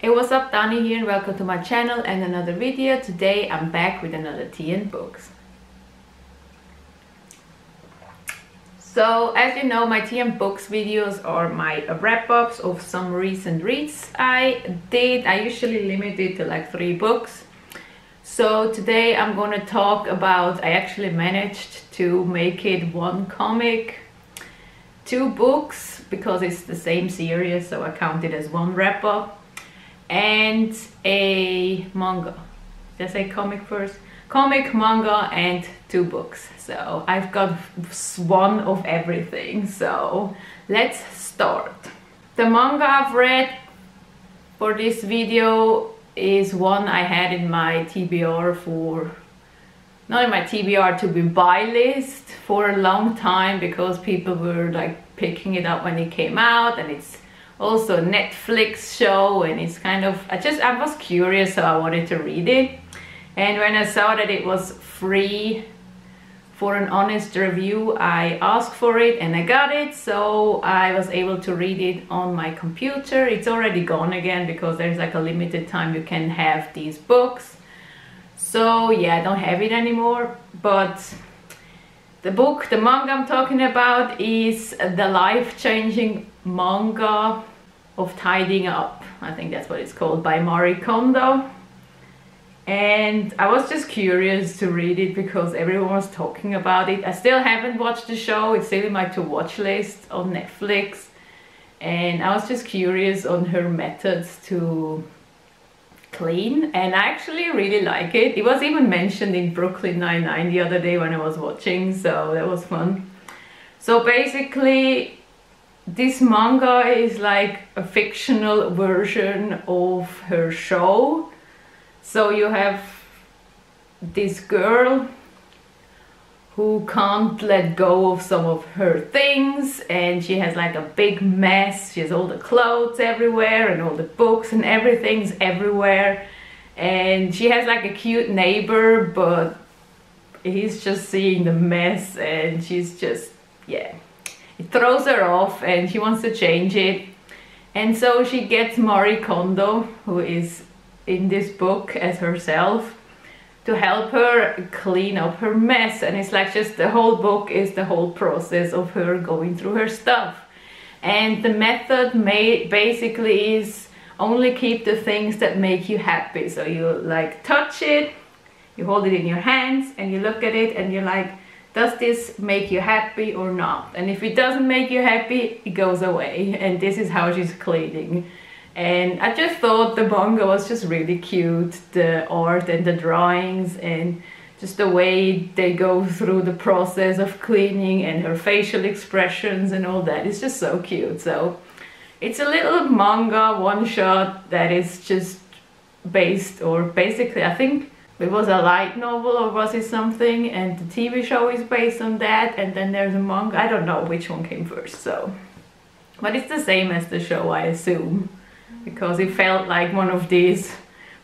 Hey, what's up, Dani here and welcome to my channel and another video. Today I'm back with another tea and books. So as you know, my tea and books videos are my wrap-ups of some recent reads I did. I usually limit it to like 3 books. So today I'm gonna talk about, I actually managed to make it 1 comic, 2 books because it's the same series, so I count it as 1 wrap-up, and a manga. Did I say comic first? Comic, manga, and 2 books. So I've got 1 of everything. So let's start. The manga I've read for this video is one I had in my TBR for, not in my TBR to be buy list for a long time, because people were like picking it up when it came out, and it's also a Netflix show, and it's kind of, I was curious, so I wanted to read it. And when I saw that it was free for an honest review, I asked for it and I got it, so I was able to read it on my computer. It's already gone again because there's like a limited time you can have these books. So yeah, I don't have it anymore, but the manga I'm talking about is the life-changing manga of tidying up. I think that's what it's called, by Kondo. And I was just curious to read it because everyone was talking about it. I still haven't watched the show. It's still in my to-watch list on Netflix. And I was just curious on her methods to clean, and I actually really like it. It was even mentioned in Brooklyn Nine-Nine the other day when I was watching, so that was fun. So basically, this manga is like a fictional version of her show. So you have this girl who can't let go of some of her things, and she has like a big mess. She has all the clothes everywhere and all the books and everything's everywhere, and she has like a cute neighbor, but he's just seeing the mess, and she's just, yeah, it throws her off and she wants to change it. And so she gets Kondo, who is in this book as herself, to help her clean up her mess. And it's like, just the whole book is the whole process of her going through her stuff. And the method basically is only keep the things that make you happy. So you like touch it, you hold it in your hands and you look at it and you're like, does this make you happy or not? And if it doesn't make you happy, it goes away. And this is how she's cleaning. And I just thought the manga was just really cute, the art and the drawings and just the way they go through the process of cleaning and her facial expressions and all that. It's just so cute. So it's a little manga one-shot that is just based, or basically I think it was a light novel, or was it something, and the TV show is based on that, and then there's a manga. I don't know which one came first, so, but it's the same as the show, I assume, because it felt like one of these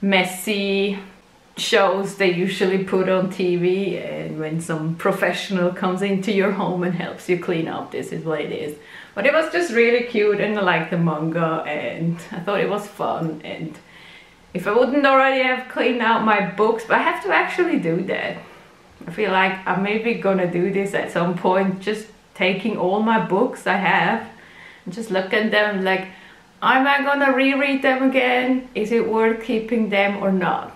messy shows they usually put on TV, and when some professional comes into your home and helps you clean up, this is what it is. But it was just really cute, and I liked the manga, and I thought it was fun. And if I wouldn't already have cleaned out my books, but I have to actually do that. I feel like I'm maybe gonna do this at some point, just taking all my books I have and just look at them like, am I gonna reread them again? Is it worth keeping them or not?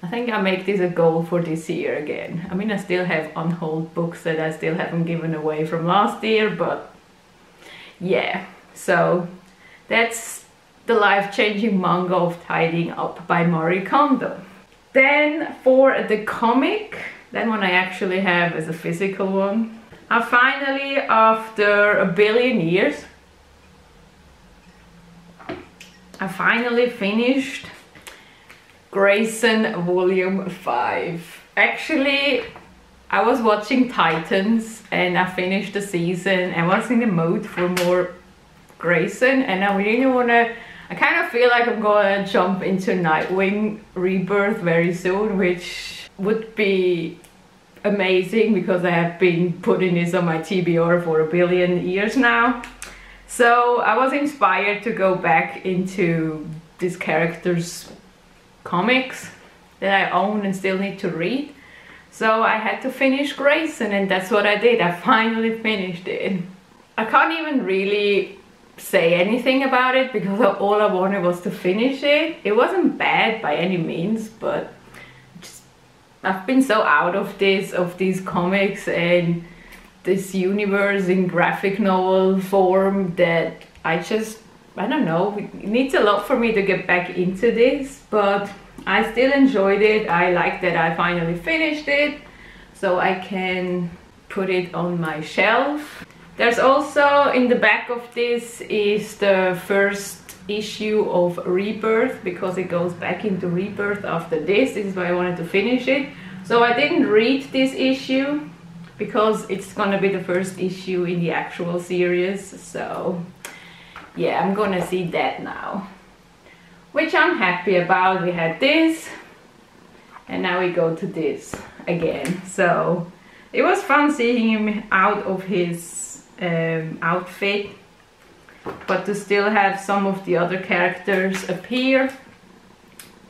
I think I'll make this a goal for this year again. I mean, I still have unhauled books that I still haven't given away from last year, but yeah. So that's the life-changing manga of tidying up by Kondo. Then for the comic, that one I actually have as a physical one. I finally, after a billion years, I finally finished Grayson Volume 5. Actually, I was watching Titans and I finished the season. I was in the mood for more Grayson, and I really wanna, I kind of feel like I'm gonna jump into Nightwing Rebirth very soon, which would be amazing because I have been putting this on my TBR for a billion years now. So I was inspired to go back into these characters' comics that I own and still need to read. So I had to finish Grayson, and that's what I did. I finally finished it. I can't even really say anything about it because all I wanted was to finish it. It wasn't bad by any means, but I've been so out of these comics and this universe in graphic novel form that I don't know, it needs a lot for me to get back into this, but I still enjoyed it. I like that I finally finished it, so I can put it on my shelf. There's also, in the back of this is the first issue of Rebirth, because it goes back into Rebirth after this. This is why I wanted to finish it. So I didn't read this issue because it's gonna be the first issue in the actual series. So yeah, I'm gonna see that now, which I'm happy about. We had this and now we go to this again. So it was fun seeing him out of his outfit, but to still have some of the other characters appear.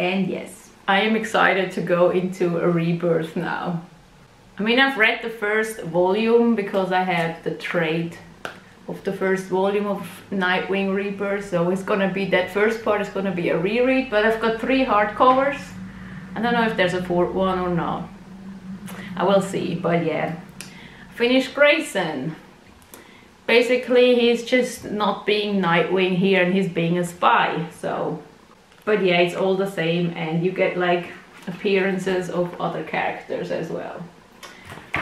And yes, I am excited to go into a Rebirth now. I mean, I've read the first volume because I have the trade of the first volume of Nightwing Rebirth, so it's gonna be, that first part is gonna be a reread, but I've got 3 hardcovers. I don't know if there's a 4th one or not. I will see, but yeah. Finished Grayson. Basically, he's just not being Nightwing here and he's being a spy, so. But yeah, it's all the same, and you get like appearances of other characters as well.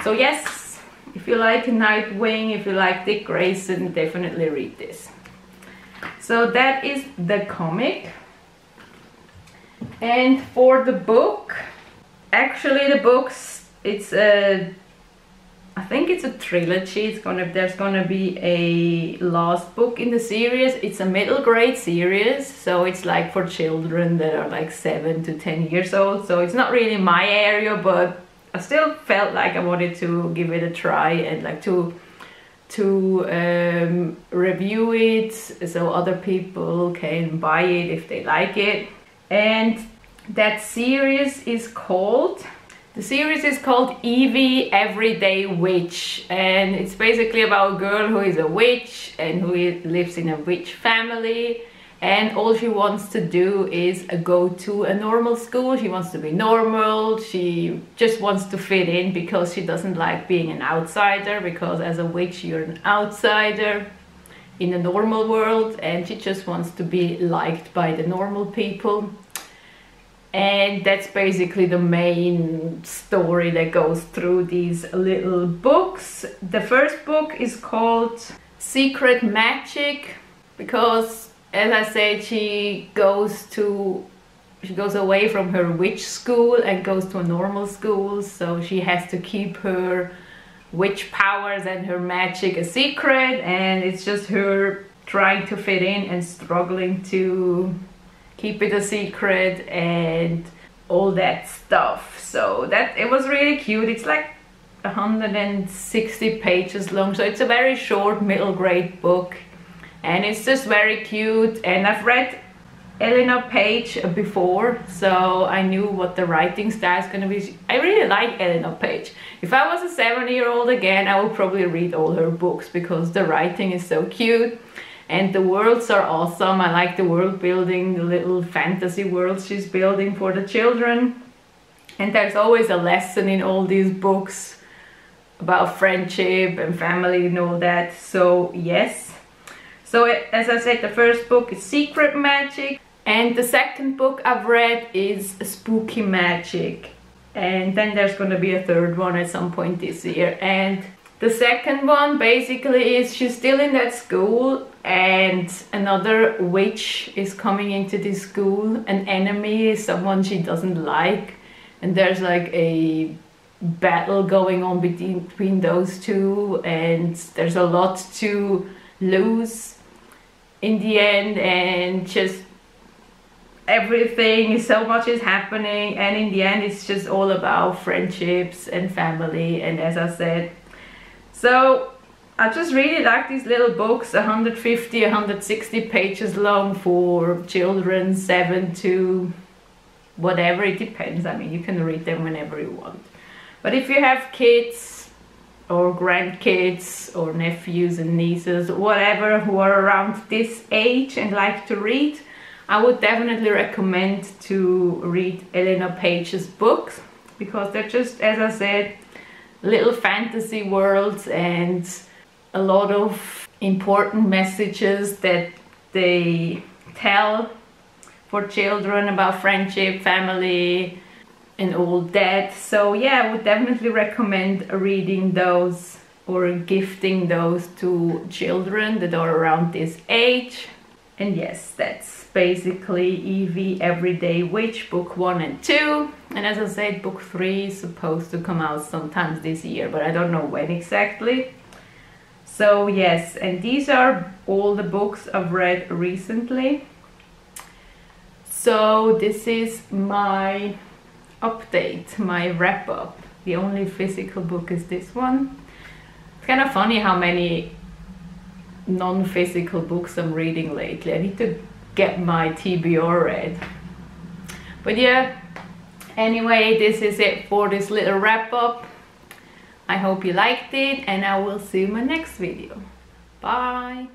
So yes, if you like Nightwing, if you like Dick Grayson, definitely read this. So that is the comic. And for the book, actually the books, it's a, I think it's a trilogy. There's gonna be a last book in the series. It's a middle grade series, so it's like for children that are like 7 to 10 years old. So it's not really my area, but I still felt like I wanted to give it a try and like to review it so other people can buy it if they like it. And that series is called, the series is called Evie Everyday Witch, and it's basically about a girl who is a witch and who lives in a witch family, and all she wants to do is go to a normal school. She wants to be normal, she just wants to fit in because she doesn't like being an outsider, because as a witch you're an outsider in the normal world, and she just wants to be liked by the normal people. And that's basically the main story that goes through these little books. The first book is called Secret Magic, because as I said, she goes away from her witch school and goes to a normal school, so she has to keep her witch powers and her magic a secret, and it's just her trying to fit in and struggling to keep it a secret and all that stuff. So that, it was really cute. It's like 160 pages long, so it's a very short middle grade book, and it's just very cute. And I've read Elena Paige before, so I knew what the writing style is gonna be. I really like Elena Paige. If I was a 7-year-old again, I would probably read all her books because the writing is so cute. And the worlds are awesome. I like the world building, the little fantasy worlds she's building for the children. And there's always a lesson in all these books about friendship and family and all that. So yes. So as I said, the first book is Secret Magic. And the second book I've read is Spooky Magic. And then there's going to be a third one at some point this year. And the second one basically is she's still in that school and another witch is coming into this school. An enemy, someone she doesn't like, and there's like a battle going on between those two, and there's a lot to lose in the end, and just everything, so much is happening, and in the end it's just all about friendships and family. And as I said, so I just really like these little books, 150, 160 pages long for children 7 to whatever, it depends. I mean, you can read them whenever you want. But if you have kids or grandkids or nephews and nieces, whatever, who are around this age and like to read, I would definitely recommend to read Elena Paige's books, because they're just, as I said, little fantasy worlds and a lot of important messages that they tell for children about friendship, family, and all that. So yeah, I would definitely recommend reading those or gifting those to children that are around this age. And yes, that's basically Evie Everyday Witch book 1 and 2. And as I said, book 3 is supposed to come out sometimes this year, but I don't know when exactly. So yes, and these are all the books I've read recently. So this is my update, my wrap up. The only physical book is this one. It's kind of funny how many non-physical books I'm reading lately. I need to get my TBR read. But yeah, anyway, this is it for this little wrap up. I hope you liked it, and I will see you in my next video. Bye!